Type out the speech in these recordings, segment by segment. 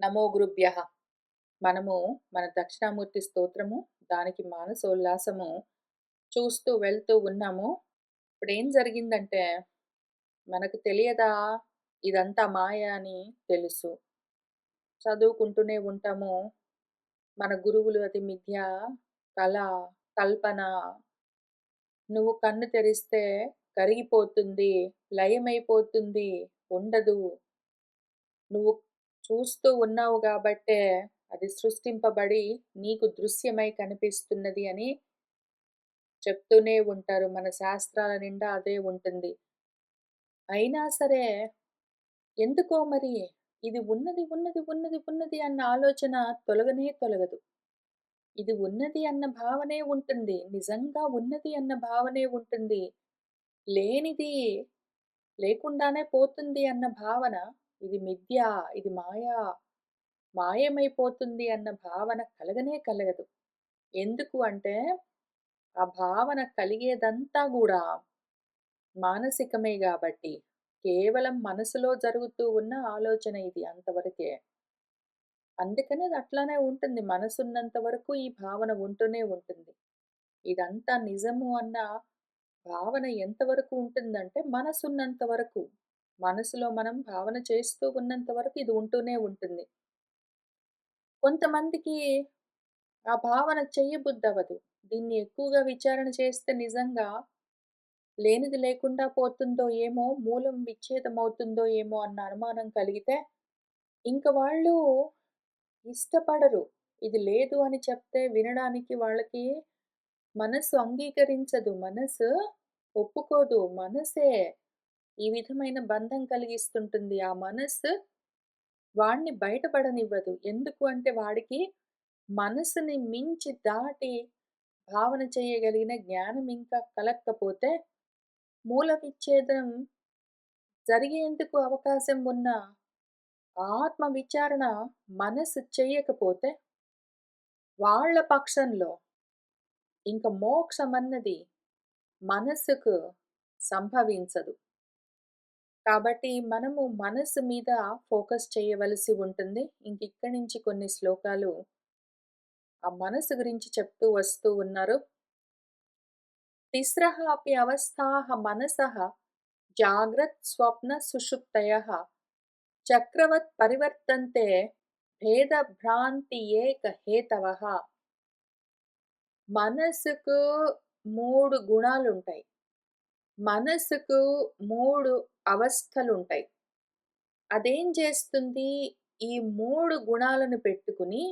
నమో గురుభ్యః. మనము మన దక్షిణామూర్తి స్తోత్రము, దానికి మానసోల్లాసము చూస్తూ వెళ్తూ ఉన్నాము. ఇప్పుడేం జరిగిందంటే, మనకు తెలియదా ఇదంతా మాయ అని తెలుసు. చదువుకుంటూనే ఉంటాము. మన గురువులు అది మిథ్య, కల, కల్పన, నువ్వు కన్ను తెరిస్తే కరిగిపోతుంది, లయమైపోతుంది, ఉండదు. నువ్వు చూస్తూ ఉన్నావు గాబట్టే అది సృష్టింపబడి నీకు దృశ్యమై కనిపిస్తున్నది అని చెప్తూనే ఉంటారు. మన శాస్త్రాల నిండా అదే ఉంటుంది. అయినా సరే ఎందుకో మరి ఇది ఉన్నది, ఉన్నది, ఉన్నది, ఉన్నది అన్న ఆలోచన తొలగనే తొలగదు. ఇది ఉన్నది అన్న భావనే ఉంటుంది. నిజంగా ఉన్నది అన్న భావనే ఉంటుంది. లేనిది లేకుండానే పోతుంది అన్న భావన, ఇది మిథ్య, ఇది మాయమైపోతుంది అన్న భావన కలగనే కలగదు. ఎందుకు అంటే, ఆ భావన కలిగేదంతా గూడా మానసికమే గాబట్టి, కేవలం మనసులో జరుగుతూ ఉన్న ఆలోచన ఇది అంతవరకే. అందుకని అది అట్లానే ఉంటుంది. మనసున్నంత వరకు ఈ భావన ఉంటూనే ఉంటుంది. ఇదంతా నిజము అన్న భావన ఎంతవరకు ఉంటుందంటే, మనసున్నంత వరకు. మనసులో మనం భావన చేస్తూ ఉన్నంత వరకు ఇది ఉంటూనే ఉంటుంది. కొంతమందికి ఆ భావన చెయ్యబుద్దవ్వదు. దీన్ని ఎక్కువగా విచారణ చేస్తే నిజంగా లేనిది లేకుండా పోతుందో ఏమో, మూలం విచ్ఛేదమవుతుందో ఏమో అన్న అనుమానం కలిగితే, ఇంక వాళ్ళు ఇష్టపడరు. ఇది లేదు అని చెప్తే వినడానికి వాళ్ళకి మనసు అంగీకరించదు. మనసు ఒప్పుకోదు. మనసే ఈ విధమైన బంధం కలిగిస్తుంటుంది. ఆ మనస్సు వాడిని బయటపడనివ్వదు. ఎందుకు అంటే వాడికి మనసుని మించి దాటి భావన చేయగలిగిన జ్ఞానం ఇంకా కలక్కపోతే మూల విచ్ఛేదనం జరిగేందుకు అవకాశం ఉన్న ఆత్మ విచారణ మనసు చెయ్యకపోతే వాళ్ళ పక్షంలో ఇంక మోక్షమన్నది మనస్సుకు సంభవించదు. కాబట్టి మనము మనస్సు మీద ఫోకస్ చేయవలసి ఉంటుంది. ఇంకిక్కడి నుంచి కొన్ని శ్లోకాలు ఆ మనసు గురించి చెప్తూ వస్తూ ఉన్నారు. తిస్రః అపి అవస్థాః మనసః జాగ్రత్ స్వప్న సుషుప్తయః చక్రవత్ పరివర్తంతే భేద భ్రాంతి ఏక హేతవః. మనసుకు 3 గుణాలుంటాయి. మనసుకు 3 అవస్థలుంటాయి. అదేం చేస్తుంది? ఈ 3 గుణాలను పెట్టుకుని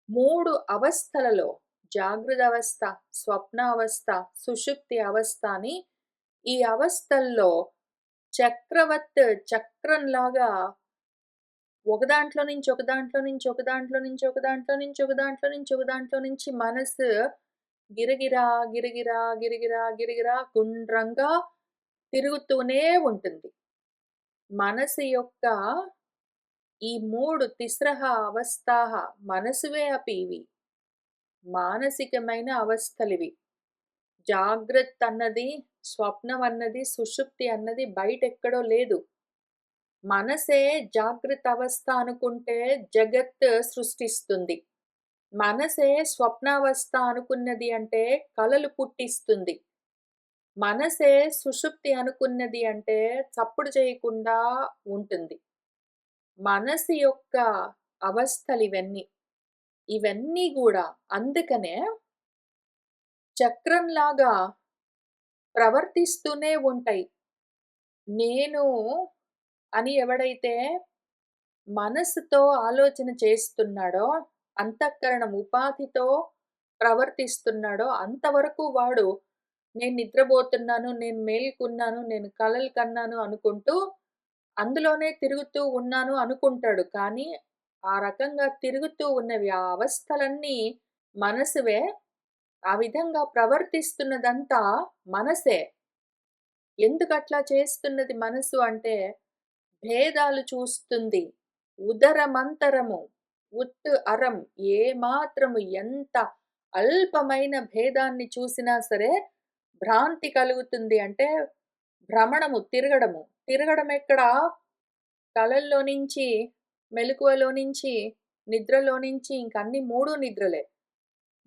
3 అవస్థలలో జాగృదవస్థ, స్వప్నావస్థ, సుషుప్తి అవస్థ అని ఈ అవస్థల్లో చక్రవత్ చక్రంలాగా ఒక దాంట్లో నుంచి, ఒక దాంట్లో నుంచి, ఒక దాంట్లో నుంచి, ఒక దాంట్లో నుంచి, ఒక దాంట్లో నుంచి, ఒక దాంట్లో నుంచి మనసు గిరగిరా, గిరగిరా, గిరగిరా, గిరగిరా గుండ్రంగా తిరుగుతూనే ఉంటుంది. మనసు యొక్క ఈ 3 తిస్రః అవస్థాః మనసువే అపి ఇవి. మానసికమైన అవస్థలివి. జాగ్రత్త అన్నది, స్వప్నం అన్నది, సుషుప్తి అన్నది బయటెక్కడో లేదు. మనసే జాగ్రత్త అవస్థ అనుకుంటే జగత్ సృష్టిస్తుంది. మనసే స్వప్నావస్థ అనుకున్నది అంటే కలలు పుట్టిస్తుంది. మనసే సుషుప్తి అనుకున్నది అంటే చప్పుడు చేయకుండా ఉంటుంది. మనసు యొక్క అవస్థలివన్నీ. ఇవన్నీ గూడా అందుకనే చక్రంలాగా ప్రవర్తిస్తూనే ఉంటాయి. నేను అని ఎవడైతే మనసుతో ఆలోచన చేస్తున్నాడో, అంతఃకరణం ఉపాధితో ప్రవర్తిస్తున్నాడో అంతవరకు వాడు నేను నిద్రబోతున్నాను, నేను మేలుకున్నాను, నేను కలలు కన్నాను అనుకుంటూ అందులోనే తిరుగుతూ ఉన్నాను అనుకుంటాడు. కానీ ఆ రకంగా తిరుగుతూ ఉన్నవి ఆ అవస్థలన్నీ మనసువే. ఆ విధంగా ప్రవర్తిస్తున్నదంతా మనసే. ఎందుకట్లా చేస్తున్నది మనసు అంటే భేదాలు చూస్తుంది. ఉదరమంతరము, ఉత్ అరం ఏమాత్రము ఎంత అల్పమైన భేదాన్ని చూసినా సరే భ్రాంతి కలుగుతుంది. అంటే భ్రమణము, తిరగడము. తిరగడం ఎక్కడ? కలల్లో నుంచి మెలకువలో నుంచి, నిద్రలో నుంచి ఇంక అన్ని 3 నిద్రలే.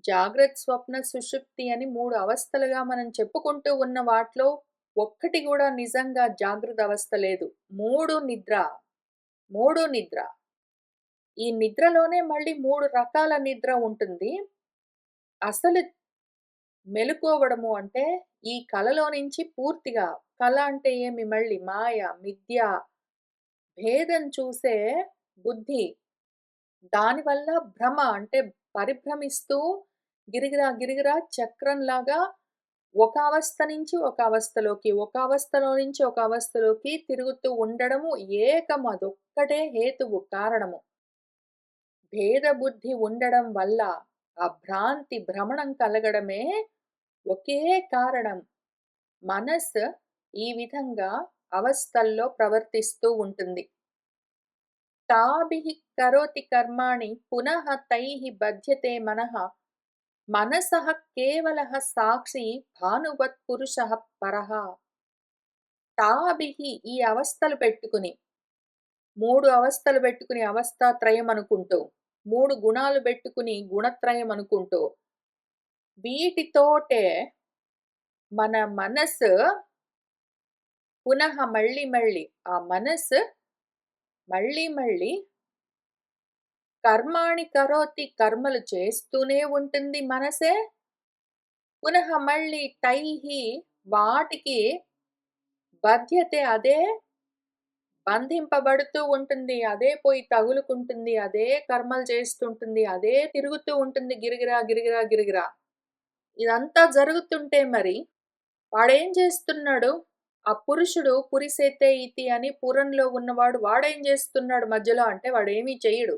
జాగ్రత్త, స్వప్న, సుషుప్తి అని 3 అవస్థలుగా మనం చెప్పుకుంటూ ఉన్న వాటిలో ఒక్కటి గూడా నిజంగా జాగృత అవస్థ లేదు. 3 నిద్ర. 3 నిద్ర. ఈ నిద్రలోనే మళ్ళీ 3 రకాల నిద్ర ఉంటుంది. అసలు మెలుకువవడము అంటే ఈ కలలో నుంచి పూర్తిగా, కల అంటే ఏమి మళ్ళీ మాయ, మిథ్య, భేదం చూసే బుద్ధి. దానివల్ల భ్రమ అంటే పరిభ్రమిస్తూ గిరగిరా గిరగిరా చక్రంలాగా ఒక అవస్థ నుంచి ఒక అవస్థలోకి, ఒక అవస్థలో నుంచి ఒక అవస్థలోకి తిరుగుతూ ఉండడము ఏకం అదొక్కటే హేతువు, కారణము. భేద బుద్ధి ఉండడం వల్ల ఆ భ్రాంతి, భ్రమణం కలగడమే ఒకే కారణం. మనస్సు ఈ విధంగా అవస్థల్లో ప్రవర్తిస్తూ ఉంటుంది. తాభిః కరోతి కర్మాణి పునః తైః బధ్యతే మనః. మనసః కేవలః సాక్షి భానువత్ పురుషః పరః. తాభిః ఈ అవస్థలు పెట్టుకుని, 3 అవస్థలు పెట్టుకుని అవస్థాత్రయం అనుకుంటూ, 3 గుణాలు పెట్టుకుని గుణత్రయం అనుకుంటూ, వీటితోటే మన మనస్సు పునః మళ్ళీ మళ్ళీ ఆ మనస్సు మళ్ళీ మళ్ళీ కర్మాణి కరోతి కర్మలు చేస్తూనే ఉంటుంది మనసే. పునః మళ్ళీ తైహి వాటికి బధ్యతే అదే బంధింపబడుతూ ఉంటుంది. అదే పోయి తగులుకుంటుంది. అదే కర్మలు చేస్తుంటుంది. అదే తిరుగుతూ ఉంటుంది గిరగిరా, గిరగిరా, గిరగిరా. ఇదంతా జరుగుతుంటే మరి వాడేం చేస్తున్నాడు? ఆ పురుషుడు పురిసేతే ఇతి అని పురంలో ఉన్నవాడు వాడేం చేస్తున్నాడు మధ్యలో అంటే వాడేమీ చెయ్యడు.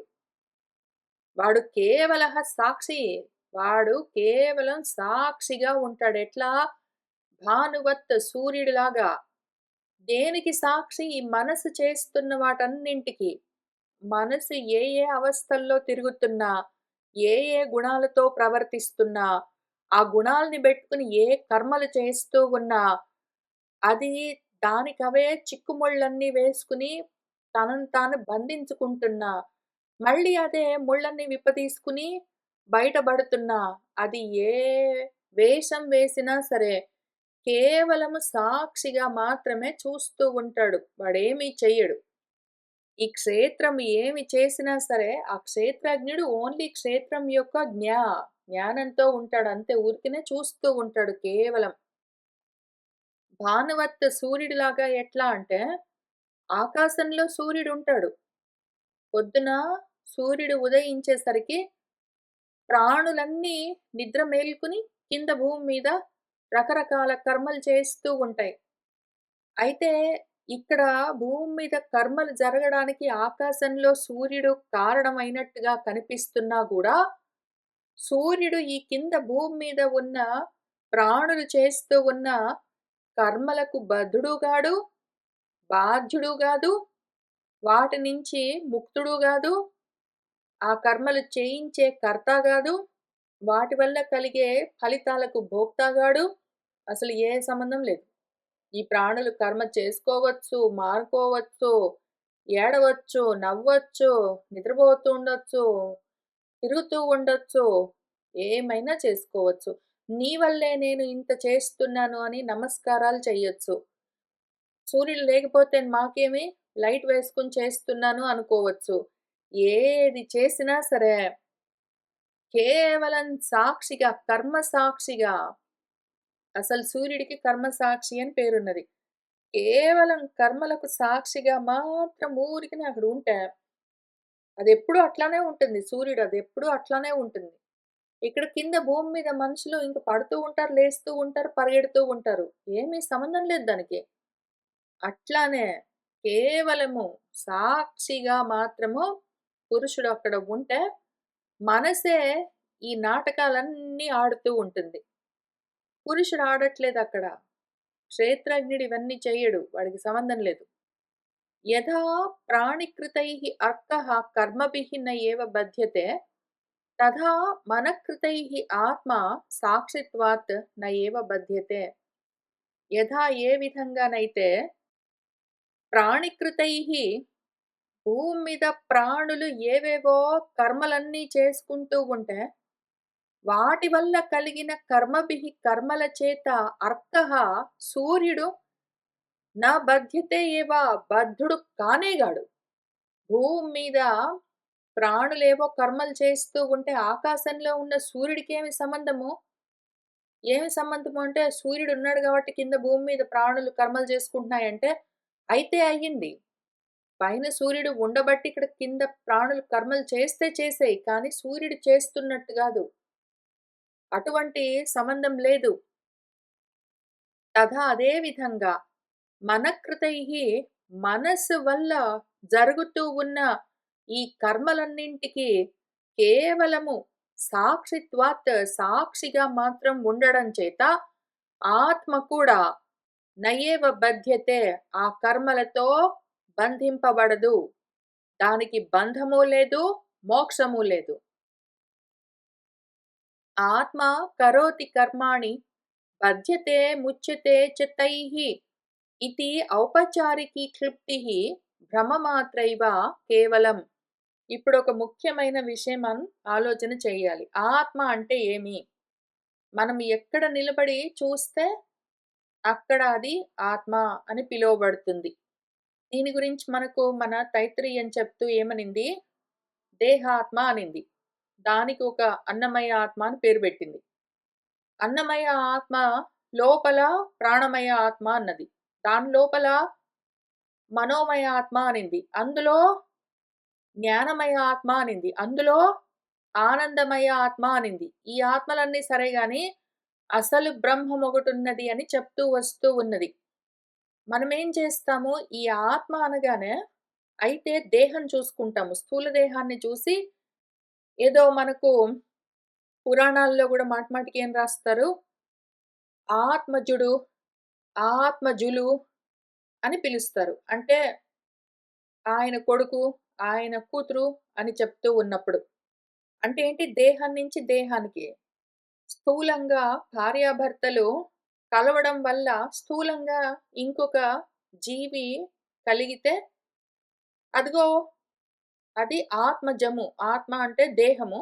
వాడు కేవలః సాక్షి. వాడు కేవలం సాక్షిగా ఉంటాడు. ఎట్లా? భానువత్ సూర్యుడిలాగా. దేనికి సాక్షి? ఈ మనసు చేస్తున్న వాటన్నింటికి. మనసు ఏ ఏ అవస్థల్లో తిరుగుతున్నా, ఏ ఏ గుణాలతో ప్రవర్తిస్తున్నా, ఆ గుణాల్ని బెట్టుకుని ఏ కర్మలు చేస్తూ ఉన్నా, అది దానికవే చిక్కుముళ్ళన్నీ వేసుకుని తనను తాను బంధించుకుంటున్నా, మళ్ళీ అదే ముళ్ళన్నీ విప్పతీసుకుని బయటబడుతున్నా, అది ఏ వేషం వేసినా సరే, కేవలము సాక్షిగా మాత్రమే చూస్తూ ఉంటాడు. వాడేమీ చెయ్యడు. ఈ క్షేత్రం ఏమి చేసినా సరే, ఆ క్షేత్రజ్ఞుడు ఓన్లీ క్షేత్రం యొక్క జ్ఞానంతో ఉంటాడు. అంతే ఊరికనే చూస్తూ ఉంటాడు కేవలం. భానువత్ సూర్యుడిలాగా ఎట్లా అంటే, ఆకాశంలో సూర్యుడుంటాడు. పొద్దున సూర్యుడు ఉదయించేసరికి ప్రాణులన్నీ నిద్ర మేల్కొని కింద భూమి మీద రకరకాల కర్మలు చేస్తూ ఉంటాయి. అయితే ఇక్కడ భూమి మీద కర్మలు జరగడానికి ఆకాశంలో సూర్యుడు కారణమైనట్టుగా కనిపిస్తున్నా గూడా, సూర్యుడు ఈ కింద భూమి మీద ఉన్న ప్రాణులు చేస్తూ ఉన్న కర్మలకు బద్ధుడు గాడు, బాధ్యుడు గాదు, వాటి నుంచి ముక్తుడు గాదు, ఆ కర్మలు చేయించే కర్త గాదు, వాటి వల్ల కలిగే ఫలితాలకు భోక్తాగాడు. అసలు ఏ సంబంధం లేదు. ఈ ప్రాణులు కర్మ చేసుకోవచ్చు, మానుకోవచ్చు, ఏడవచ్చు, నవ్వచ్చు, నిద్రపోతూ ఉండొచ్చు, తిరుగుతూ ఉండొచ్చు, ఏమైనా చేసుకోవచ్చు. నీ వల్లే నేను ఇంత చేస్తున్నాను అని నమస్కారాలు చెయ్యొచ్చు. సూర్యుడు లేకపోతే మాకేమి లైట్ వేసుకొని చేస్తున్నాను అనుకోవచ్చు. ఏది చేసినా సరే కేవలం సాక్షిగా, కర్మ సాక్షిగా. అసలు సూర్యుడికి కర్మ సాక్షి అని పేరున్నది. కేవలం కర్మలకు సాక్షిగా మాత్రం ఊరికనే అక్కడ ఉంటే, అదెప్పుడూ అట్లానే ఉంటుంది. సూర్యుడు అదెప్పుడూ అట్లానే ఉంటుంది. ఇక్కడ కింద భూమి మీద మనుషులు ఇంక పడుతూ ఉంటారు, లేస్తూ ఉంటారు, పరిగెడుతూ ఉంటారు. ఏమీ సంబంధం లేదు దానికి. అట్లానే కేవలము సాక్షిగా మాత్రము పురుషుడు అక్కడ ఉంటే, మనసే ఈ నాటకాలన్నీ ఆడుతూ ఉంటుంది. పురుషుడు ఆడట్లేదక్కడ. క్షేత్రజ్ఞుడు ఇవన్నీ చెయ్యడు. వాడికి సంబంధం లేదు. యథా ప్రాణికృతైః అర్కః కర్మభిః న ఏవ బధ్యతే తథా మనఃకృతైః ఆత్మా సాక్షిత్వాత్ న ఏవ బధ్యతే. యథా ఏ విధంగానైతే ప్రాణికృతైః భూమి మీద ప్రాణులు ఏవేవో కర్మలన్నీ చేసుకుంటూ ఉంటే, వాటి వల్ల కలిగిన కర్మల చేత అర్కః సూర్యుడు నా బధ్యతే ఏవ బద్ధుడు కానేగాడు. భూమి మీద ప్రాణులేవో కర్మలు చేస్తూ ఉంటే ఆకాశంలో ఉన్న సూర్యుడికేమి సంబంధము? ఏమి సంబంధము అంటే సూర్యుడున్నాడు గాబట్టి కింద భూమి మీద ప్రాణులు కర్మలు చేసుకుంటున్నాయంటే, అయితే అయ్యింది. పైన సూర్యుడు ఉండబట్టి ఇక్కడ కింద ప్రాణులు కర్మలు చేస్తే చేసేయి. కానీ సూర్యుడు చేస్తున్నట్టు గాదు. అటువంటి సంబంధం లేదు. తథా అదే విధంగా మనఃకృతైః మనస్సు వల్ల జరుగుతూ ఉన్న ఈ కర్మలన్నింటికి కేవలము సాక్షిత్వాత్ సాక్షిగా మాత్రం ఉండడం చేత ఆత్మ కూడా నయేవ బధ్యతే ఆ కర్మలతో బంధింపబడదు. దానికి బంధము లేదు, మోక్షము లేదు. ఆత్మ కరోతి కర్మాణి బధ్యతే ముచ్యతే చ తైః ఇతి ఔపచారికీ క్లుప్తిః భ్రమమాత్రైవ కేవలం. ఇప్పుడొక ముఖ్యమైన విషయం మనం ఆలోచన చేయాలి. ఆత్మ అంటే ఏమి? మనం ఎక్కడ నిలబడి చూస్తే అక్కడ అది ఆత్మ అని పిలువబడుతుంది. దీని గురించి మనకు మన తైత్తిరీయం చెప్తూ ఏమనింది? దేహాత్మ అనింది. దానికి ఒక అన్నమయ ఆత్మ అని పేరు పెట్టింది. అన్నమయ ఆత్మ లోపల ప్రాణమయ ఆత్మ అన్నది. దాని లోపల మనోమయ ఆత్మ అనింది. అందులో జ్ఞానమయ ఆత్మ అనింది. అందులో ఆనందమయ ఆత్మ అనింది. ఈ ఆత్మలన్నీ సరే గాని అసలు బ్రహ్మం ఒకటున్నది అని చెప్తూ వస్తూ ఉన్నది. మనమేం చేస్తాము? ఈ ఆత్మ అనగానే అయితే దేహం చూసుకుంటాము. స్థూల దేహాన్ని చూసి ఏదో మనకు పురాణాల్లో గూడా మాటిమాటికి ఏం రాస్తారు? ఆత్మజుడు, ఆత్మజులు అని పిలుస్తారు. అంటే ఆయన కొడుకు, ఆయన కూతురు అని చెప్తూ ఉన్నప్పుడు. అంటే ఏంటి? దేహం నుంచి దేహానికి. స్థూలంగా భార్యాభర్తలు కలవడం వల్ల స్థూలంగా ఇంకొక జీవి కలిగితే అదిగో అది ఆత్మజము. ఆత్మ అంటే దేహము.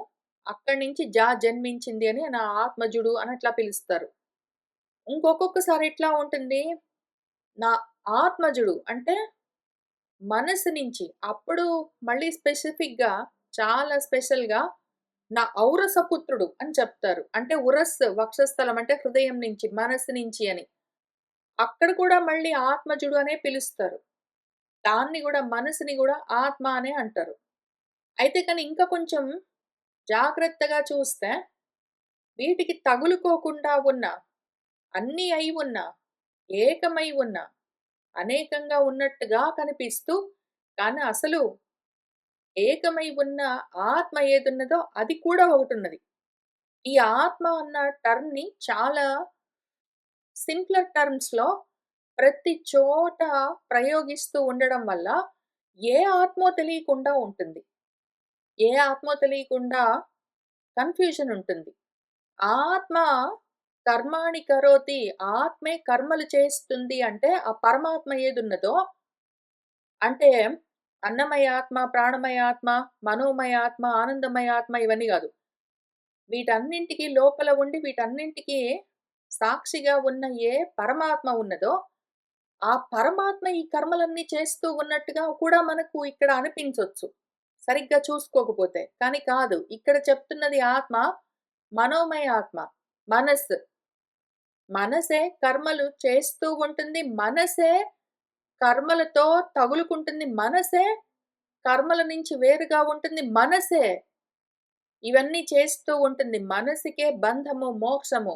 అక్కడి నుంచి జన్మించింది అని నా ఆత్మజుడు అని అట్లా పిలుస్తారు. ఇంకొక్కొక్కసారి ఎట్లా ఉంటుంది? నా ఆత్మజుడు అంటే మనసు నుంచి. అప్పుడు మళ్ళీ స్పెసిఫిక్‌గా చాలా స్పెషల్‌గా నా ఔరసపుత్రుడు అని చెప్తారు. అంటే ఉరస్ వక్షస్థలం అంటే హృదయం నుంచి, మనస్సు నుంచి అని. అక్కడ కూడా మళ్ళీ ఆత్మజుడు అనే పిలుస్తారు. దాన్ని గూడా మనసుని గూడా ఆత్మ అనే అంటారు. అయితే కానీ ఇంకా కొంచెం జాగ్రత్తగా చూస్తే వీటికి తగులుకోకుండా ఉన్న, అన్నీ అయి ఉన్న, ఏకమై ఉన్న, అనేకంగా ఉన్నట్టుగా కనిపిస్తూ కానీ అసలు ఏకమై ఉన్న ఆత్మ ఏదున్నదో అది కూడా ఒకటున్నది. ఈ ఆత్మ అన్న టర్మ్‌ని చాలా సింప్లర్ టర్మ్స్‌లో ప్రతి చోట ప్రయోగిస్తూ ఉండడం వల్ల ఏ ఆత్మో తెలియకుండా ఉంటుంది. ఏ ఆత్మో తెలియకుండా కన్‌ఫ్యూజన్ ఉంటుంది. ఆత్మ కర్మాణి కరోతి ఆత్మే కర్మలు చేస్తుంది అంటే ఆ పరమాత్మ ఏదున్నదో అంటే అన్నమయ ఆత్మ, ప్రాణమయ ఆత్మ, మనోమయ ఆత్మ, ఆనందమయ ఆత్మ ఇవన్నీ గాదు. వీటన్నింటికి లోపల ఉండి వీటన్నింటికి సాక్షిగా ఉన్న ఏ పరమాత్మ ఉన్నదో, ఆ పరమాత్మ ఈ కర్మలన్నీ చేస్తూ ఉన్నట్టుగా కూడా మనకు ఇక్కడ అనిపించొచ్చు. సరిగ్గా చూసుకోకపోతే. కానీ కాదు. ఇక్కడ చెప్తున్నది ఆత్మ, మనోమయ ఆత్మ, మనస్సు. మనసే కర్మలు చేస్తూ ఉంటుంది. మనసే కర్మలతో తగులుకుంటుంది. మనసే కర్మల నుంచి వేరుగా ఉంటుంది. మనసే ఇవన్నీ చేస్తూ ఉంటుంది. మనసుకే బంధము, మోక్షము.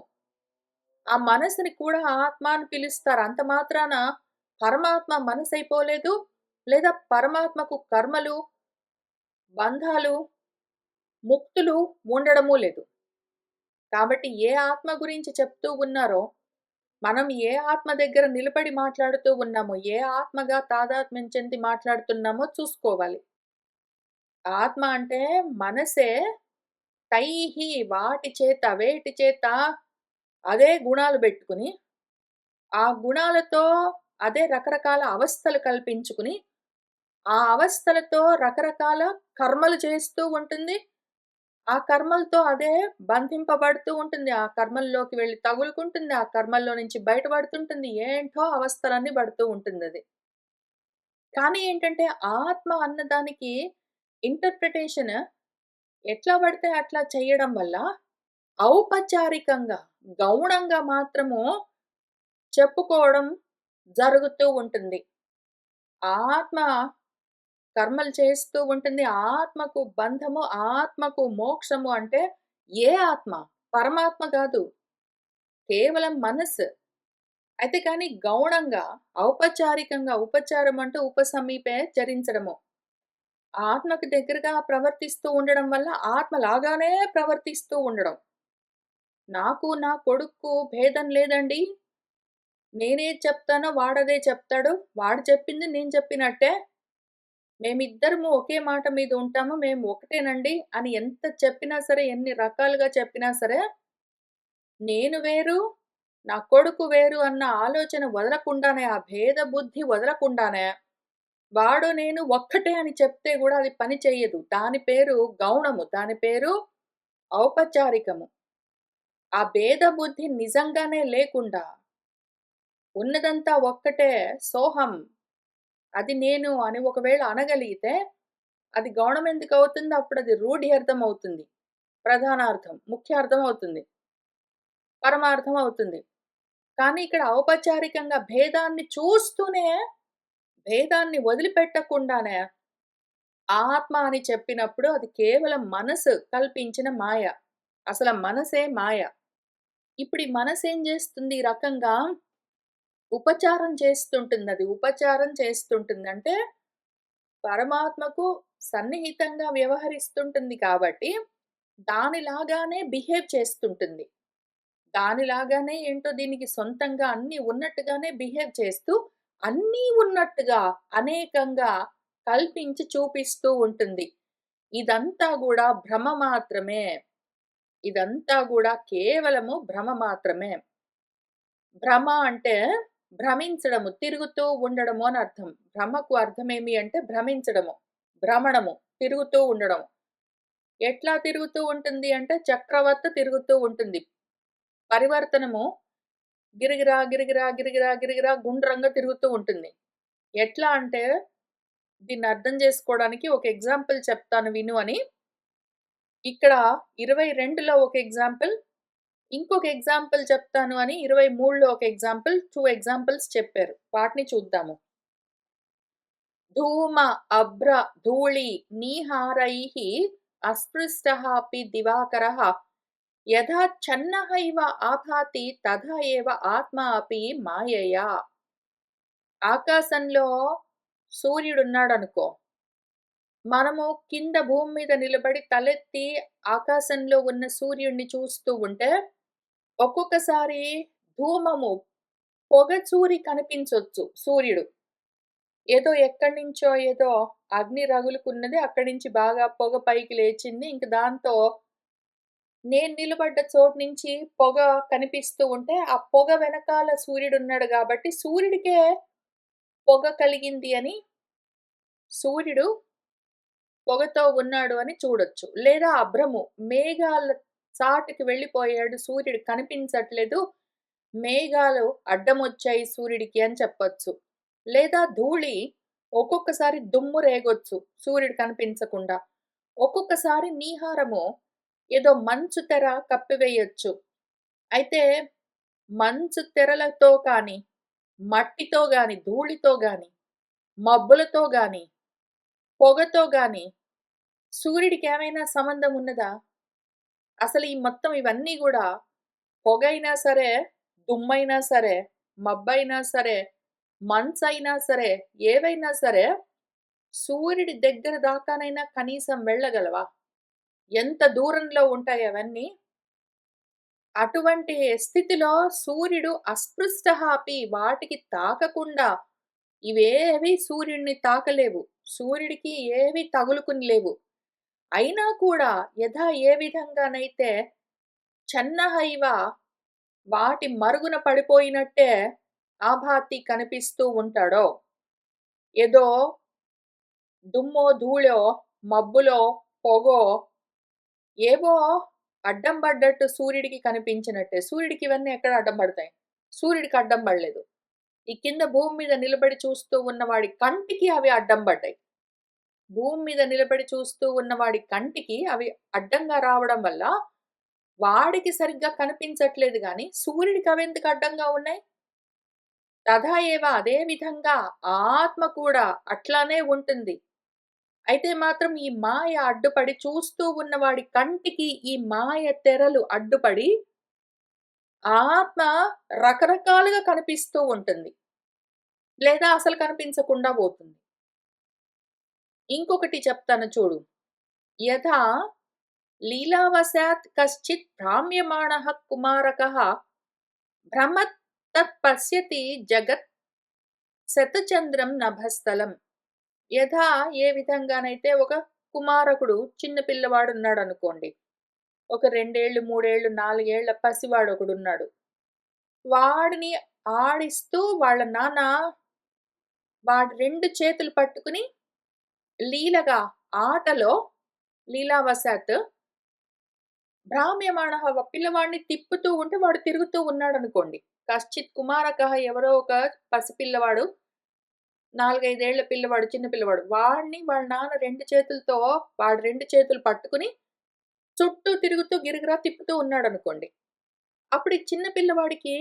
ఆ మనసుని కూడా ఆత్మ అని పిలుస్తారు. అంత మాత్రాన పరమాత్మ మనసైపోలేదు. లేదా పరమాత్మకు కర్మలు, బంధాలు, ముక్తులు ఉండడము లేదు. కాబట్టి ఏ ఆత్మ గురించి చెప్తూ ఉన్నారో, మనం ఏ ఆత్మ దగ్గర నిలబడి మాట్లాడుతూ ఉన్నామో, ఏ ఆత్మగా తాదాత్మ్యం చెంది మాట్లాడుతున్నామో చూసుకోవాలి. ఆత్మ అంటే మనసే తైహి వాటి చేత, వేటి చేత అదే గుణాలు బెట్టుకుని, ఆ గుణాలతో అదే రకరకాల అవస్థలు కల్పించుకుని, ఆ అవస్థలతో రకరకాల కర్మలు చేస్తూ ఉంటుంది. ఆ కర్మలతో అదే బంధింపబడుతూ ఉంటుంది. ఆ కర్మల్లోకి వెళ్లి తగులుకుంటుంది. ఆ కర్మల్లో నుంచి బయటపడుతుంటుంది. ఏంటో అవస్థలన్నీ పడుతూ ఉంటుందది. కానీ ఏంటంటే ఆత్మ అన్నదానికి ఇంటర్ప్రిటేషన్ ఎట్లా పడితే అట్లా చేయడం వల్ల ఔపచారికంగా, గౌణంగా మాత్రము చెప్పుకోవడం జరుగుతూ ఉంటుంది. ఆత్మ కర్మలు చేస్తూ ఉంటుంది. ఆత్మకు బంధము, ఆత్మకు మోక్షము అంటే ఏ ఆత్మ? పరమాత్మ గాదు. కేవలం మనస్సు. అయితే కానీ గౌణంగా, ఔపచారికంగా ఉపచారం అంటే ఉపసమీపే చరించడము. ఆత్మకు దగ్గరగా ప్రవర్తిస్తూ ఉండడం వల్ల ఆత్మలాగానే ప్రవర్తిస్తూ ఉండడం. నాకు నా కొడుక్కు భేదం లేదండి. నేనేది చెప్తానో వాడదే చెప్తాడు. వాడు చెప్పింది నేను చెప్పినట్టే. మేమిద్దరము ఒకే మాట మీద ఉంటాము. మేము ఒకటేనండి అని ఎంత చెప్పినా సరే, ఎన్ని రకాలుగా చెప్పినా సరే, నేను వేరు, నా కొడుకు వేరు అన్న ఆలోచన వదలకుండానే, ఆ భేద బుద్ధి వదలకుండానే, వాడు నేను ఒక్కటే అని చెప్తే గూడా అది పని చెయ్యదు. దాని పేరు గౌణము. దాని పేరు ఔపచారికము. ఆ భేద బుద్ధి నిజంగానే లేకుండా, ఉన్నదంతా ఒక్కటే సోహం, అది నేను అని ఒకవేళ అనగలిగితే, అది గౌణం ఎందుకవుతుంది? అప్పుడది రూఢ్యర్థం అవుతుంది. ప్రధానార్థం, ముఖ్యార్థం అవుతుంది. పరమార్థం అవుతుంది. కానీ ఇక్కడ ఔపచారికంగా భేదాన్ని చూస్తూనే, భేదాన్ని వదిలిపెట్టకుండానే ఆత్మ అని చెప్పినప్పుడు అది కేవలం మనసు కల్పించిన మాయ. అసల మనసే మాయ. ఇప్పుడు ఈ మనసేం జేస్తుంది ఈ రకంగా ఉపచారం చేస్తుంటుందది. ఉపచారం చేస్తుంటుంది. అంటే పరమాత్మకు సన్నిహితంగా వ్యవహరిస్తుంటుంది కాబట్టి, దానిలాగానే బిహేవ్ చేస్తుంటుంది. దానిలాగానే ఏంటో దీనికి సొంతంగా అన్నీ ఉన్నట్టుగానే బిహేవ్ చేస్తూ, అన్నీ ఉన్నట్టుగా అనేకంగా కల్పించి చూపిస్తూ ఉంటుంది. ఇదంతా గూడా భ్రమ మాత్రమే. ఇదంతా గూడా కేవలము భ్రమ మాత్రమే. భ్రమ అంటే భ్రమించడము, తిరుగుతూ ఉండడము అని అర్థం. భ్రమకు అర్థమేమి అంటే భ్రమించడము, భ్రమణము, తిరుగుతూ ఉండడం. ఎట్లా తిరుగుతూ ఉంటుంది అంటే చక్రవర్తి తిరుగుతూ ఉంటుంది. పరివర్తనము గిరగిరా, గిరగిరా, గిరగిరా, గిరగిరా గుండ్రంగా తిరుగుతూ ఉంటుంది. ఎట్లా అంటే దీన్ని అర్థం చేసుకోవడానికి ఒక ఎగ్జాంపుల్ చెప్తాను విను అని. ఇక్కడ 22లో ఒక ఎగ్జాంపుల్, ఇంకొక ఎగ్జాంపుల్ చెప్తాను అని 23లో ఒక ఎగ్జాంపుల్, 2 ఎగ్జాంపుల్స్ చెప్పారు. వాటిని చూద్దాము. ధూమ, అభ్ర, ధూళి, నీహారైః అస్పృష్టः అపి దివాకరः యథా ఛన్నః ఇవ ఆభాతి తథా ఏవ ఆత్మ అపి మాయయా. ఆకాశంలో సూర్యుడున్నాడనుకో, మనము కింద భూమి మీద నిలబడి తలెత్తి ఆకాశంలో ఉన్న సూర్యుడిని చూస్తూ ఉంటే, ఒక్కొక్కసారి ధూమము, పొగచూరి కనిపించొచ్చు సూర్యుడు. ఏదో ఎక్కడి నుంచో ఏదో అగ్ని రగులుకున్నది. అక్కడి నుంచి బాగా పొగ పైకి లేచింది. ఇంక దాంతో నేను నిలబడ్డ చోటు నుంచి పొగ కనిపిస్తూ ఉంటే, ఆ పొగ వెనకాల సూర్యుడున్నాడు గాబట్టి, సూర్యుడికే పొగ కలిగింది అని సూర్యుడు పొగతో ఉన్నాడు అని చూడొచ్చు. లేదా అభ్రము, మేఘాల చాటుకి వెళ్ళిపోయాడు. సూర్యుడు కనిపించట్లేదు. మేఘాలు అడ్డమొచ్చాయి సూర్యుడికి అని చెప్పొచ్చు. లేదా ధూళి, ఒక్కొక్కసారి దుమ్ము రేగొచ్చు సూర్యుడు కనిపించకుండా. ఒక్కొక్కసారి నీహారము, ఏదో మంచు తెర కప్పివేయొచ్చు. అయితే మంచు తెరలతో కానీ, మట్టితో గాని, ధూళితో గాని, మబ్బులతో గాని, పొగతో గాని సూర్యుడికేమైనా సంబంధం ఉన్నదా? అసలు ఈ మొత్తం ఇవన్నీ గూడా పొగైనా సరే, దుమ్మయినా సరే, మబ్బయినా సరే, మంచయినా సరే, ఏవైనా సరే, సూర్యుడి దగ్గర దాకానైనా కనీసం వెళ్ళగలవా? ఎంత దూరంలో ఉంటాయవన్నీ? అటువంటి స్థితిలో సూర్యుడు అస్పృష్టః అపి, వాటికి తాకకుండా, ఇవేవి సూర్యుడిని తాకలేవు. సూర్యుడికి ఏవి తగులుకుని లేవు. అయినా కూడా యథా ఏ విధంగానైతే చన్నహైవ, వాటి మరుగున పడిపోయినట్టే ఆభాతి కనిపిస్తూ ఉంటాడో, ఏదో దుమ్మో, ధూళో, మబ్బులో, పొగో ఏవో అడ్డం పడ్డట్టు సూర్యుడికి కనిపించినట్టే. సూర్యుడికి ఇవన్నీ ఎక్కడ అడ్డం పడతాయి? సూర్యుడికి అడ్డం పడలేదు. ఈ కింద భూమి మీద నిలబడి చూస్తూ ఉన్నవాడి కంటికి అవి అడ్డం పడ్డాయి. భూమి మీద నిలబడి చూస్తూ ఉన్నవాడి కంటికి అవి అడ్డంగా రావడం వల్ల వాడికి సరిగ్గా కనిపించట్లేదు గానీ, సూర్యుడికి అవెందుకు అడ్డంగా ఉన్నాయి? తథా ఏవ అదే విధంగా ఆత్మ కూడా అట్లానే ఉంటుంది. అయితే మాత్రం ఈ మాయ అడ్డుపడి చూస్తూ ఉన్నవాడి కంటికి ఈ మాయ తెరలు అడ్డుపడి ఆత్మ రకరకాలుగా కనిపిస్తూ ఉంటుంది. లేదా అసలు కనిపించకుండా పోతుంది. ఇంకొకటి చెప్తాను చూడు. యథా లీలావశాత్ కశ్చిత్ భ్రామ్యమాణః కుమారకః భ్రమత్ తత్ పశ్యతి జగత్ శతచంద్రం నభస్థలం. యథా ఏ విధంగానైతే ఒక కుమారకుడు చిన్న పిల్లవాడున్నాడనుకోండి. ఒక 2 ఏళ్ళు, 3 ఏళ్ళు, 4 ఏళ్ల పసివాడొకడున్నాడు. వాడిని ఆడిస్తూ వాళ్ళ నాన్న వాడి 2 చేతులు పట్టుకుని లీలగా ఆటలో లీలావశాత్ భ్రామ్యమాణః పిల్లవాడిని తిప్పుతూ ఉంటే వాడు తిరుగుతూ ఉన్నాడనుకోండి. కశ్చిత్ కుమారకః ఎవరో ఒక పసిపిల్లవాడు 4, 5 ఏళ్ల పిల్లవాడు, చిన్న పిల్లవాడు. వాడిని వాళ్ళ నాన్న 2 చేతులతో వాడు 2 చేతులు పట్టుకుని చుట్టూ తిరుగుతూ గిరగిరా తిప్పుతూ ఉన్నాడనుకోండి. అప్పుడు ఈ చిన్న పిల్లవాడికి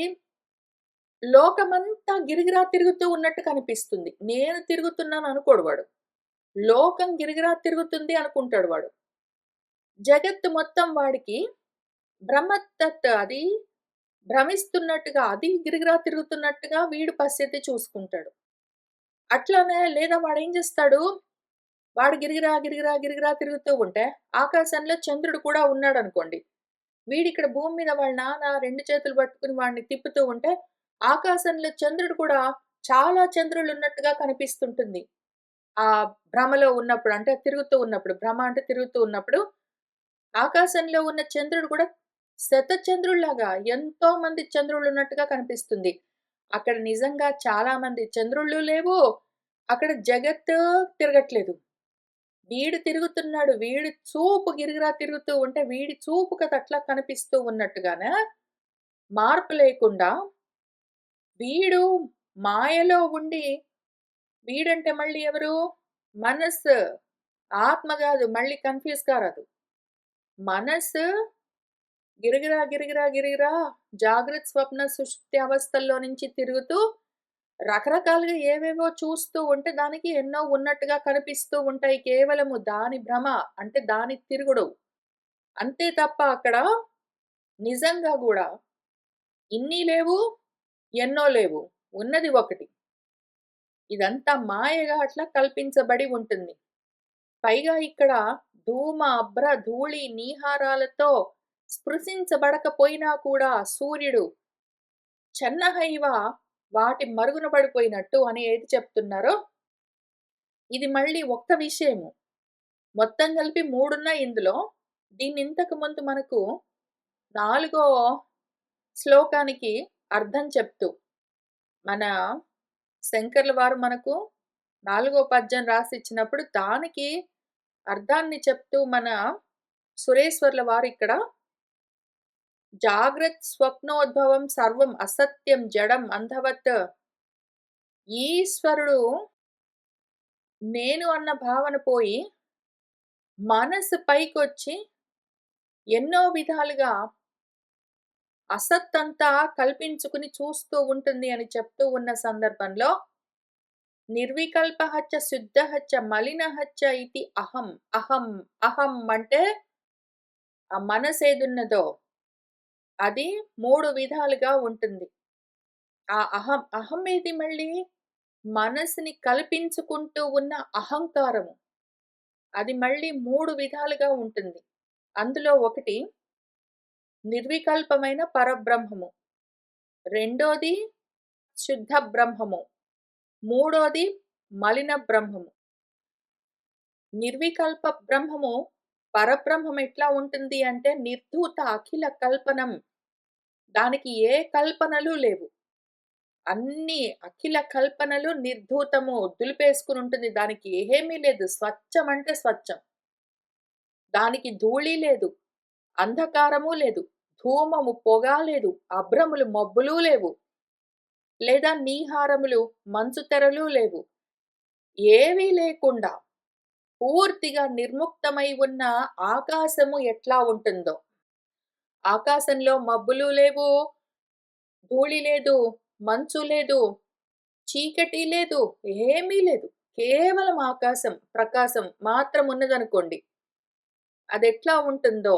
లోకమంతా గిరగిరా తిరుగుతూ ఉన్నట్టు కనిపిస్తుంది. నేను తిరుగుతున్నాను అనుకోడు వాడు. లోకం గిరగిరా తిరుగుతుంది అనుకుంటాడు వాడు. జగత్తు మొత్తం వాడికి భ్రమతత్ అది భ్రమిస్తున్నట్టుగా, అది గిరగిరా తిరుగుతున్నట్టుగా వీడు పరిస్థితి చూసుకుంటాడు. అట్లానే లేదా వాడేం చేస్తాడు, వాడు గిరగిరా, గిరగిరా, గిరగిరా తిరుగుతూ ఉంటే ఆకాశంలో చంద్రుడు కూడా ఉన్నాడనుకోండి. వీడిక్కడ భూమి మీద వాళ్ళ నాన్న 2 చేతులు పట్టుకుని వాడిని తిప్పుతూ ఉంటే ఆకాశంలో చంద్రుడు కూడా చాలా చంద్రులున్నట్టుగా కనిపిస్తుంటుంది. ఆ భ్రమలో ఉన్నప్పుడు అంటే తిరుగుతూ ఉన్నప్పుడు. భ్రమ అంటే తిరుగుతూ ఉన్నప్పుడు ఆకాశంలో ఉన్న చంద్రుడు కూడా శతచంద్రుల్లాగా ఎంతో మంది చంద్రులున్నట్టుగా కనిపిస్తుంది. అక్కడ నిజంగా చాలా మంది చంద్రుళ్ళు లేవు. అక్కడ జగత్తు తిరగట్లేదు. వీడు తిరుగుతున్నాడు. వీడి చూపు గిరగిరా తిరుగుతూ ఉంటే వీడి చూపుకది అట్లా కనిపిస్తూ ఉన్నట్టుగానే మార్పు లేకుండా వీడు మాయలో ఉండి వీడంటే మళ్ళీ ఎవరు? మనస్సు. ఆత్మ గాదు. మళ్ళీ కన్‌ఫ్యూజ్ కారాదు. మనస్సు గిరగిరా, గిరగిరా, గిరగిరా జాగ్రత్త, స్వప్న, సుషుప్తి అవస్థల్లో నుంచి తిరుగుతూ రకరకాలుగా ఏవేవో చూస్తూ ఉంటే దానికి ఎన్నో ఉన్నట్టుగా కనిపిస్తూ ఉంటాయి. కేవలము దాని భ్రమ అంటే దాని తిరుగుడు. అంతే తప్ప అక్కడ నిజంగా గూడా ఇన్ని లేవు, ఎన్నో లేవు. ఉన్నది ఒకటి. ఇదంతా మాయగా అట్లా కల్పించబడి ఉంటుంది. పైగా ఇక్కడ ధూమ, అభ్ర, ధూళి, నీహారాలతో స్పృశించబడకపోయినా కూడా సూర్యుడు చెన్నహైవ వాటి మరుగున పడిపోయినట్టు అని ఏది చెప్తున్నారో, ఇది మళ్ళీ ఒక్క విషయము. మొత్తం కలిపి 3 ఉన్నాయి ఇందులో. దీన్ని ఇంతకు ముందు మనకు 4 శ్లోకానికి అర్థం చెప్తూ, మన శంకర్ల వారు మనకు 4 పద్యం రాసిచ్చినప్పుడు దానికి అర్థాన్ని చెప్తూ మన సురేశ్వర్ల వారు ఇక్కడ జాగ్రత్ స్వప్నోద్భవం సర్వం అసత్యం జడం అంధవత్ ఈశ్వరుడు నేను అన్న భావన పోయి మనసు పైకొచ్చి ఎన్నో విధాలుగా అసత్తంతా కల్పించుకుని చూస్తూ ఉంటుంది అని చెప్తూ ఉన్న సందర్భంలో నిర్వికల్పః చ శుద్ధః చ మలినః చ ఇతి అహం. అహం, అహం అంటే ఆ మనసేదున్నదో అది 3 విధాలుగా ఉంటుంది. ఆ అహం, అహం ఏది మళ్ళీ? మనసుని కల్పించుకుంటూ ఉన్న అహంకారము. అది మళ్ళీ 3 విధాలుగా ఉంటుంది. అందులో ఒకటి నిర్వికల్పమైన పరబ్రహ్మము. రెండోది శుద్ధ బ్రహ్మము. మూడోది మలిన బ్రహ్మము. నిర్వికల్ప బ్రహ్మము పరబ్రహ్మం ఎట్లా ఉంటుంది అంటే నిర్ధూత అఖిల కల్పనం. దానికి ఏ కల్పనలు లేవు. అన్ని అఖిల కల్పనలు నిర్ధూతము దులిపేసుకొని ఉంటుంది. దానికి ఏమీ లేదు. స్వచ్ఛం అంటే స్వచ్ఛం. దానికి ధూళి లేదు. అంధకారము లేదు. ధూమము, పొగ లేదు. అభ్రములు, మబ్బులు లేవు. లేదా నీహారములు, మంచు తెరలు లేవు. ఏవీ లేకుండా పూర్తిగా నిర్ముక్తమై ఉన్న ఆకాశము ఎట్లా ఉంటుందో, ఆకాశంలో మబ్బులు లేవు, ధూళి లేదు, మంచు లేదు, చీకటి లేదు, ఏమీ లేదు. కేవలం ఆకాశం, ప్రకాశం మాత్రం ఉన్నదనుకోండి. అదెట్లా ఉంటుందో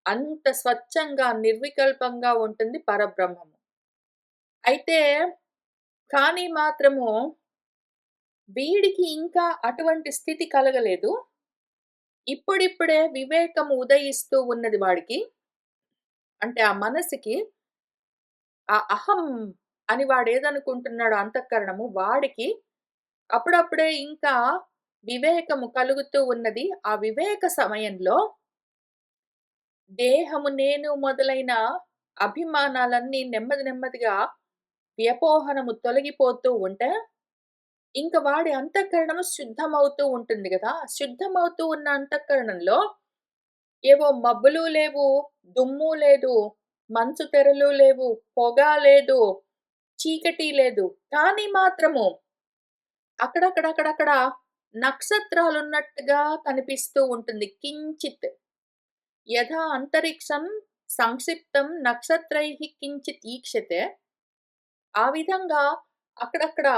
అంత స్వచ్ఛంగా, నిర్వికల్పంగా ఉంటుంది పరబ్రహ్మము. అయితే కానీ మాత్రము వీడికి ఇంకా అటువంటి స్థితి కలగలేదు. ఇప్పుడిప్పుడే వివేకం ఉదయిస్తూ ఉన్నది వాడికి. అంటే ఆ మనసుకి ఆ అహం అని వాడేదనుకుంటున్నాడో అంతఃకరణము వాడికి అప్పుడప్పుడే ఇంకా వివేకము కలుగుతూ ఉన్నది. ఆ వివేక సమయంలో దేహము, నేను మొదలైన అభిమానాలన్నీ నెమ్మది నెమ్మదిగా వ్యపోహనము తొలగిపోతూ ఉంటే, ఇంక వాడి అంతఃకరణము శుద్ధమవుతూ ఉంటుంది గదా! శుద్ధమవుతూ ఉన్న అంతఃకరణంలో ఏవో మబ్బులు లేవు, దుమ్ము లేదు, మంచు తెరలు లేవు, పొగ లేదు, చీకటి లేదు. కానీ మాత్రము అక్కడక్కడక్కడక్కడ నక్షత్రాలున్నట్టుగా కనిపిస్తూ ఉంటుంది. కించిత్ యథా అంతరిక్షం సంక్షిప్తం నక్షత్రైః కించిత్ ఈక్షతే. ఆ విధంగా అక్కడక్కడ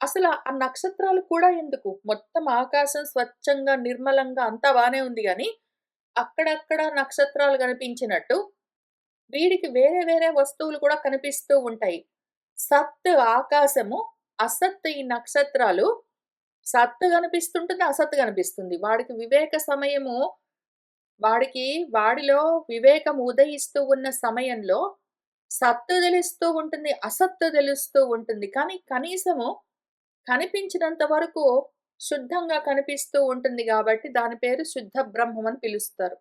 అసల ఆ నక్షత్రాలు కూడా ఎందుకు? మొత్తం ఆకాశం స్వచ్ఛంగా, నిర్మలంగా అంతా బానే ఉంది గానీ, అక్కడక్కడ నక్షత్రాలు కనిపించినట్టు, వీడికి వేరే వేరే వస్తువులు కూడా కనిపిస్తూ ఉంటాయి. సత్ ఆకాశము, అసత్ ఈ నక్షత్రాలు. సత్ కనిపిస్తుంటుంది, అసత్ కనిపిస్తుంది. వాడికి వివేక సమయము వాడిలో వివేకం ఉదయిస్తూ ఉన్న సమయంలో సత్తు తెలుస్తూ ఉంటుంది, అసత్తు తెలుస్తూ ఉంటుంది. కానీ కనీసము కనిపించినంత వరకు శుద్ధంగా కనిపిస్తూ ఉంటుంది గాబట్టి దాని పేరు శుద్ధ బ్రహ్మం అని పిలుస్తారు.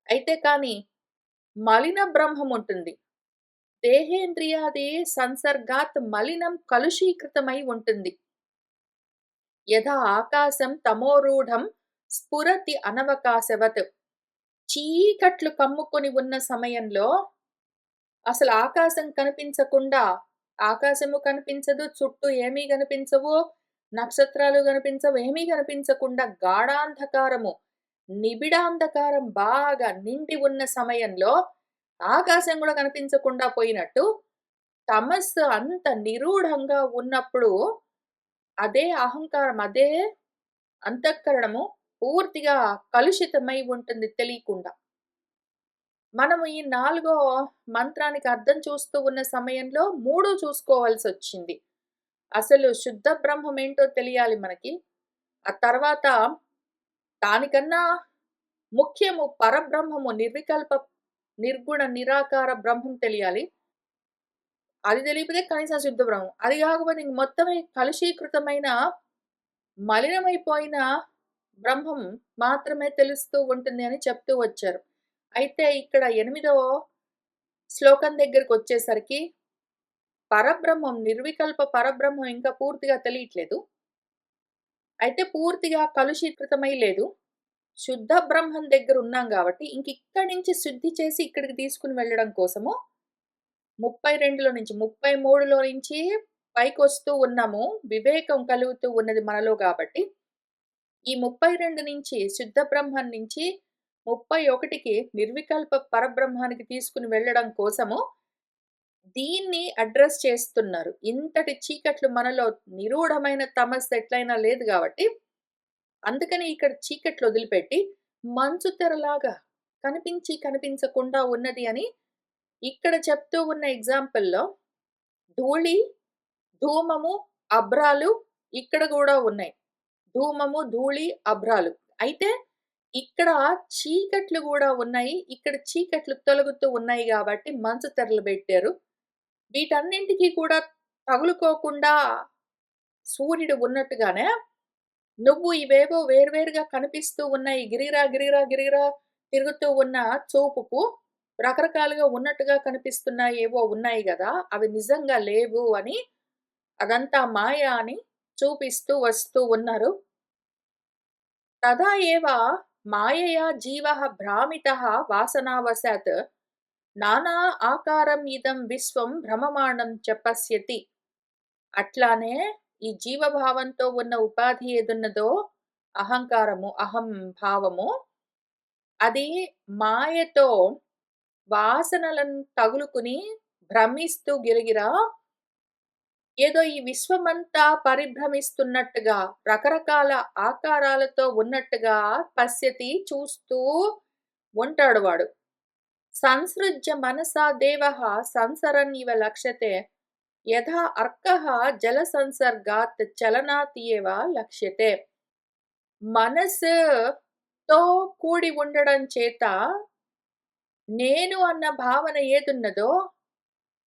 అయితే కానీ మలిన బ్రహ్మం ఉంటుంది. దేహేంద్రియాది సంసర్గాత్ మలినం కలుషీకృతమై ఉంటుంది. యథా ఆకాశం తమోరూఢం స్ఫురతి అనవకాశవత్. చీకట్లు కమ్ముకొని ఉన్న సమయంలో అసలు ఆకాశం కనిపించకుండా, ఆకాశము కనిపించదు, చుట్టూ ఏమీ కనిపించవు, నక్షత్రాలు కనిపించవు, ఏమీ కనిపించకుండా గాఢాంధకారము, నిబిడాంధకారం బాగా నిండి ఉన్న సమయంలో ఆకాశం కూడా కనిపించకుండా పోయినట్టు, తమస్సు అంత నిరూఢంగా ఉన్నప్పుడు అదే అహంకారం, అదే అంతఃకరణము పూర్తిగా కలుషితమై ఉంటుంది తెలియకుండా. మనము ఈ నాలుగో మంత్రానికి అర్థం చూస్తూ ఉన్న సమయంలో 3 చూసుకోవాల్సొచ్చింది. అసలు శుద్ధ బ్రహ్మం ఏంటో తెలియాలి మనకి. ఆ తర్వాత దానికన్నా ముఖ్యము పరబ్రహ్మము, నిర్వికల్ప, నిర్గుణ, నిరాకార బ్రహ్మం తెలియాలి. అది తెలియకపోతే కనీసం శుద్ధ బ్రహ్మం. అది కాకపోతే ఇంక మొత్తమే కలుషీకృతమైన, మలినమైపోయిన బ్రహ్మం మాత్రమే తెలుస్తూ ఉంటుంది అని చెప్తూ వచ్చారు. అయితే ఇక్కడ 8వ శ్లోకం దగ్గరకొచ్చేసరికి పరబ్రహ్మం, నిర్వికల్ప పరబ్రహ్మం ఇంకా పూర్తిగా తెలియట్లేదు. అయితే పూర్తిగా కలుషీకృతమై లేదు. శుద్ధ బ్రహ్మం దగ్గర ఉన్నాం గాబట్టి ఇంకిక్కడి నుంచి శుద్ధి చేసి ఇక్కడికి తీసుకొని వెళ్ళడం కోసము 32లో నుంచి 33లో నుంచి పైకొస్తూ ఉన్నాము. వివేకం కలుగుతూ ఉన్నది మనలో గాబట్టి, ఈ 32 నుంచి శుద్ధ బ్రహ్మం నుంచి 31కి నిర్వికల్ప పరబ్రహ్మానికి తీసుకొని వెళ్ళడం కోసము దీన్ని అడ్రెస్ చేస్తున్నారు. ఇంతటి చీకట్లు మనలో నిరూఢమైన తమస్సు ఎట్లైనా లేదు గాబట్టి, అందుకని ఇక్కడ చీకట్లు వదిలిపెట్టి మంచు తెరలాగా కనిపించి కనిపించకుండా ఉన్నది అని ఇక్కడ చెప్తూ ఉన్న ఎగ్జాంపుల్‌లో ధూళి, ధూమము, అభ్రాలు ఇక్కడ గూడా ఉన్నాయి. ధూమము, ధూళి, అభ్రాలు. అయితే ఇక్కడ చీకట్లు గూడా ఉన్నాయి. ఇక్కడ చీకట్లు తొలగుతూ ఉన్నాయి గాబట్టి మంచు తెరలు బెట్టారు. వీటన్నింటికి కూడా తగులుకోకుండా సూర్యుడు ఉన్నట్టుగానే నువ్వు ఇవేవో వేర్వేరుగా కనిపిస్తూ ఉన్నాయి గిరిగిరా, గిరిగిరా, గిరిగిరా తిరుగుతూ ఉన్న చూపుకు రకరకాలుగా ఉన్నట్టుగా కనిపిస్తున్నాయి ఏవో ఉన్నాయి గదా! అవి నిజంగా లేవు అని అదంతా మాయ అని చూపిస్తూ వస్తూ ఉన్నారు. తదా ఏవ మాయయా జీవః భ్రామితः వాసనావశాత్ నానా ఆకారం ఇదం విశ్వం భ్రమమాణం చ పశ్యతి. అట్లానే ఈ జీవభావంతో ఉన్న ఉపాధి ఏదున్నదో అహంకారము, అహం భావము అది మాయతో వాసనలను తగులుకుని భ్రమిస్తూ గిరగిరా ఏదో ఈ విశ్వమంతా పరిభ్రమిస్తున్నట్టుగా, రకరకాల ఆకారాలతో ఉన్నట్టుగా పశ్యతి చూస్తూ ఉంటాడు వాడు. సంసృజ్య మనసా దేవః సంసరన్ ఇవ లక్ష్యతే యథా అర్కః జల సంసర్గాత్ చలనాత్ ఏవ లక్ష్యతే. మనసుతో కూడి ఉండడం చేత నేను అన్న భావన ఏదున్నదో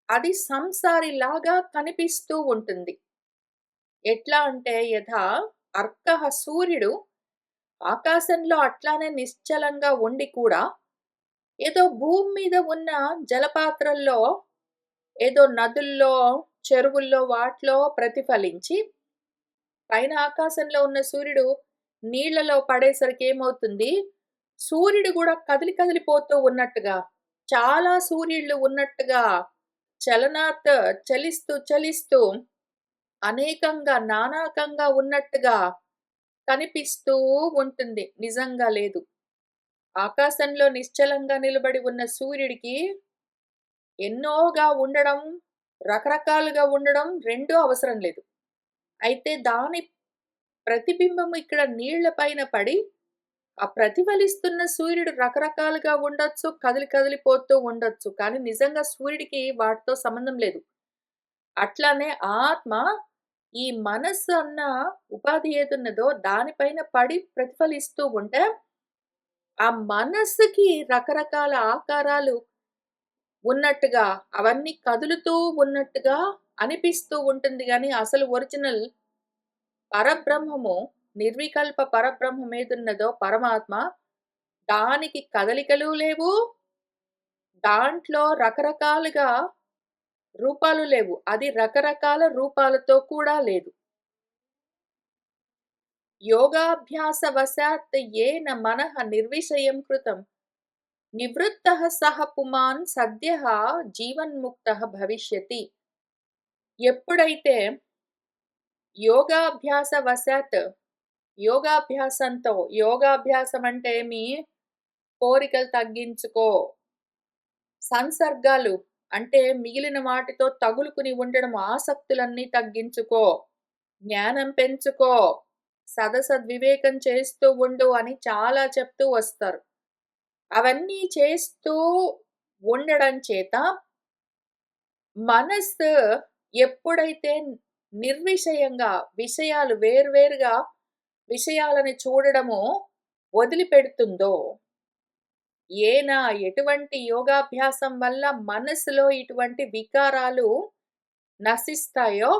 అది సంసారిలాగా కనిపిస్తూ ఉంటుంది. ఎట్లా అంటే యథా అర్కః సూర్యుడు ఆకాశంలో అట్లానే నిశ్చలంగా ఉండి కూడా ఏదో భూమి మీద ఉన్న జలపాత్రల్లో, ఏదో నదుల్లో, చెరువుల్లో వాటిలో ప్రతిఫలించి పైన ఆకాశంలో ఉన్న సూర్యుడు నీళ్లలో పడేసరికి ఏమవుతుంది? సూర్యుడు గూడా కదిలి కదిలిపోతూ ఉన్నట్టుగా, చాలా సూర్యుళ్ళు ఉన్నట్టుగా చలనాత్ చలిస్తూ చలిస్తూ అనేకంగా, నానాకంగా ఉన్నట్టుగా కనిపిస్తూ ఉంటుంది. నిజంగా లేదు. ఆకాశంలో నిశ్చలంగా నిలబడి ఉన్న సూర్యుడికి ఎన్నోగా ఉండడం, రకరకాలుగా ఉండడం రెండూ అవసరం లేదు. అయితే దాని ప్రతిబింబం ఇక్కడ నీళ్ల పైన పడి, ఆ ప్రతిఫలిస్తున్న సూర్యుడు రకరకాలుగా ఉండొచ్చు, కదిలి కదిలిపోతూ ఉండొచ్చు. కానీ నిజంగా సూర్యుడికి వాటితో సంబంధం లేదు. అట్లానే ఆత్మ ఈ మనస్సు అన్న ఉపాధి ఏదున్నదో దానిపైన పడి ప్రతిఫలిస్తూ ఉంటే, ఆ మనస్సుకి రకరకాల ఆకారాలు ఉన్నట్టుగా, అవన్నీ కదులుతూ ఉన్నట్టుగా అనిపిస్తూ ఉంటుంది గానీ, అసలు ఒరిజినల్ పరబ్రహ్మము, నిర్వికల్ప పరబ్రహ్మం ఏదున్నదో పరమాత్మ, దానికి కదలికలు లేవు, దాంట్లో రకరకాలుగా రూపాలు లేవు. అది రకరకాల రూపాలతో కూడా లేదు. యోగాభ్యాసవశాత్ ఏన మనః నిర్విషయం కృతం నివృత్తః సః పుమాన్ సద్యః జీవన్ముక్తః భవిష్యతి. ఎప్పుడైతే యోగాభ్యాసవశాత్ యోగాభ్యాసంతో యోగాభ్యాసం అంటే కోరికలు తగ్గించుకో, సంసర్గాలు అంటే మిగిలిన వాటితో తగులుకుని ఉండడం ఆసక్తులన్నీ తగ్గించుకో, జ్ఞానం పెంచుకో, సదసద్వివేకం చేస్తూ ఉండు అని చాలా చెప్తూ వస్తారు. అవన్నీ చేస్తూ ఉండడం చేత మనస్సు ఎప్పుడైతే నిర్విషయంగా విషయాలు వేర్వేరుగా విషయాలని చూడడము వదిలిపెడుతుందో, ఎటువంటి యోగాభ్యాసం వల్ల మనసులో ఇటువంటి వికారాలు నశిస్తాయో,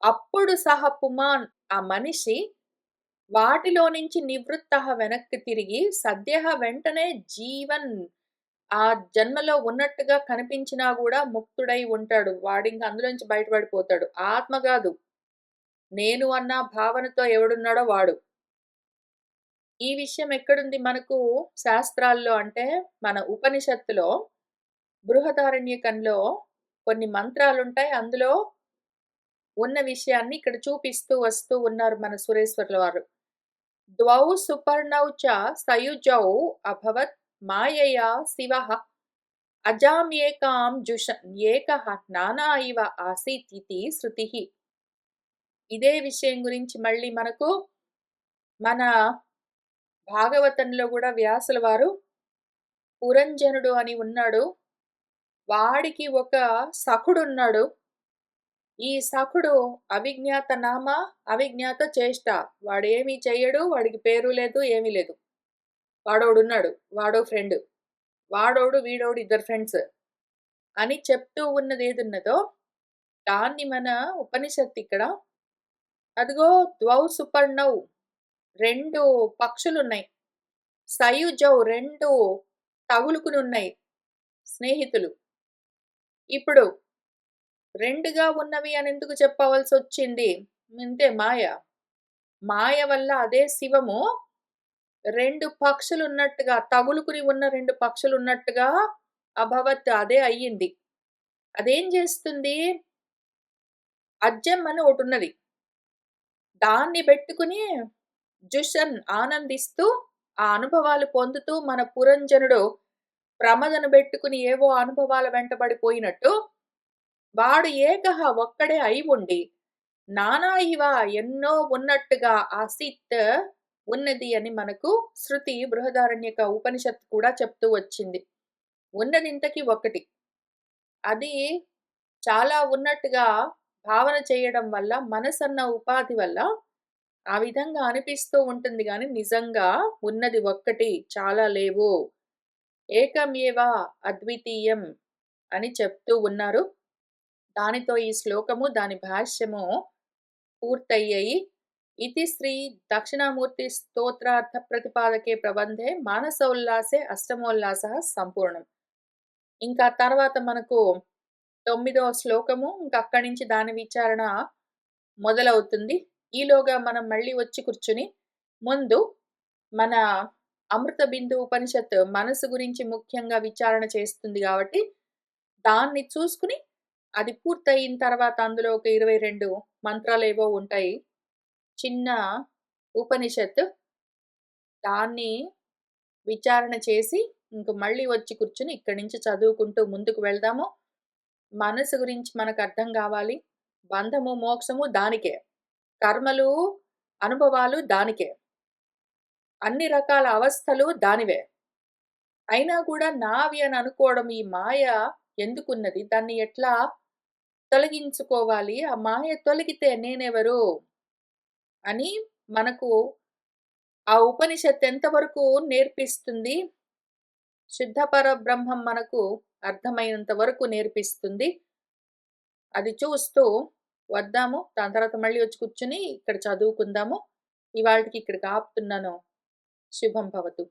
అప్పుడు సహ పుమాన్ ఆ మనిషి వాటిలో నుంచి నివృత్తః వెనక్కి తిరిగి సద్యః వెంటనే జీవన్ ఆ జన్మలో ఉన్నట్టుగా కనిపించినా గూడా ముక్తుడై ఉంటాడు. వాడింక అందులోంచి బయటపడిపోతాడు. ఆత్మ గాదు. నేను అన్న భావనతో ఎవడున్నాడో వాడు. ఈ విషయం ఎక్కడుంది మనకు శాస్త్రాల్లో అంటే, మన ఉపనిషత్తులో బృహదారణ్యకంలో కొన్ని మంత్రాలుంటాయి. అందులో ఉన్న విషయాన్ని ఇక్కడ చూపిస్తూ వస్తూ ఉన్నారు మన సురేశ్వర్ల వారు. ద్వౌ సుపర్ణౌ చ సయుజౌ అభవత్ మాయయా శివః అజామ్యేకాం ఏకః నానా ఇవ ఆసీత్ ఇతి శృతిః. ఇదే విషయం గురించి మళ్ళీ మనకు మన భాగవతంలో గూడా వ్యాసుల వారు పురంజనుడు అని ఉన్నాడు. వాడికి ఒక సఖుడున్నాడు. ఈ సఖుడు అవిజ్ఞాత నామ, అవిజ్ఞాత చేష్ట. వాడేమి చెయ్యడు, వాడికి పేరు లేదు, ఏమీ లేదు. వాడోడున్నాడు. వాడో ఫ్రెండ్. వాడోడు, వీడోడు ఇద్దరు ఫ్రెండ్స్. అని చెప్తూ ఉన్నదేదున్నదో, దాన్ని మన ఉపనిషత్తు ఇక్కడ అదిగో ద్వౌ సుపర్ణౌ 2 పక్షులున్నాయి. సయుజౌ 2 తగులుకునున్నాయి. స్నేహితులు. ఇప్పుడు 2గా ఉన్నవి అని ఎందుకు చెప్పవలసొచ్చింది? ఇంతే మాయ. మాయ వల్ల అదే శివము 2 పక్షులున్నట్టుగా తగులుకుని ఉన్న 2 పక్షులున్నట్టుగా అభవత్ అదే అయ్యింది. అదేం జేస్తుంది? అజ్జం అని ఒకటున్నది. దాన్ని బెట్టుకుని జుషన్ ఆనందిస్తూ, ఆ అనుభవాలు పొందుతూ మన పురంజనుడు ప్రమదను బెట్టుకుని ఏవో అనుభవాల వెంటబడిపోయినట్టు, వాడు ఏకహ ఒక్కడే అయి ఉండి, నానా ఇవ ఎన్నో ఉన్నట్టుగా ఆసీత్ ఉన్నది అని మనకు శృతి బృహదారణ్యక ఉపనిషత్తు కూడా చెప్తూ వచ్చింది. ఉన్నదింతకి ఒక్కటి. అది చాలా ఉన్నట్టుగా భావన చేయడం వల్ల, మనసన్న ఉపాధి వల్ల ఆ విధంగా అనిపిస్తూ ఉంటుంది గానీ, నిజంగా ఉన్నది ఒక్కటి, చాలా లేవు. ఏకమేవ అద్వితీయం అని చెప్తూ ఉన్నారు. దానితో ఈ శ్లోకము, దాని భాష్యము పూర్తయ్యాయి. ఇతి శ్రీ దక్షిణామూర్తి స్తోత్రార్థ ప్రతిపాదకే ప్రబంధే మానసోల్లాసే అష్టమోల్లాసః సంపూర్ణం. ఇంకా తర్వాత మనకు 9వ శ్లోకము, ఇంక అక్కడి నుంచి దాని విచారణ మొదలవుతుంది. ఈలోగా మనం మళ్ళీ వచ్చి కూర్చుని, ముందు మన అమృత బిందు ఉపనిషత్ మనసు గురించి ముఖ్యంగా విచారణ చేస్తుంది గాబట్టి, దాన్ని చూసుకుని, అది పూర్తయిన తర్వాత అందులో ఒక 22 మంత్రాలేవో ఉంటాయి. చిన్న ఉపనిషత్. దాన్ని విచారణ చేసి, ఇంక మళ్ళీ వచ్చి కూర్చొని ఇక్కడి నుంచి చదువుకుంటూ ముందుకు వెళ్దాము. మనసు గురించి మనకర్థం గావాలి. బంధము, మోక్షము దానికే. కర్మలు, అనుభవాలు దానికే. అన్ని రకాల అవస్థలు దానివే. అయినా కూడా నావి అని అనుకోవడం ఈ మాయ ఎందుకున్నది? దాన్ని ఎట్లా తొలగించుకోవాలి? ఆ మాయ తొలగితే నేనెవరు? అని మనకు ఆ ఉపనిషత్తు ఎంతవరకు నేర్పిస్తుంది? శుద్ధ పరబ్రహ్మం మనకు అర్థమైనంత వరకు నేర్పిస్తుంది. అది చూస్తూ వద్దాము. దాని తర్వాత మళ్ళీ వచ్చి కూర్చొని ఇక్కడ చదువుకుందాము. ఇవాల్టికి ఇక్కడికి ఆపుతున్నాను. శుభం భవతు.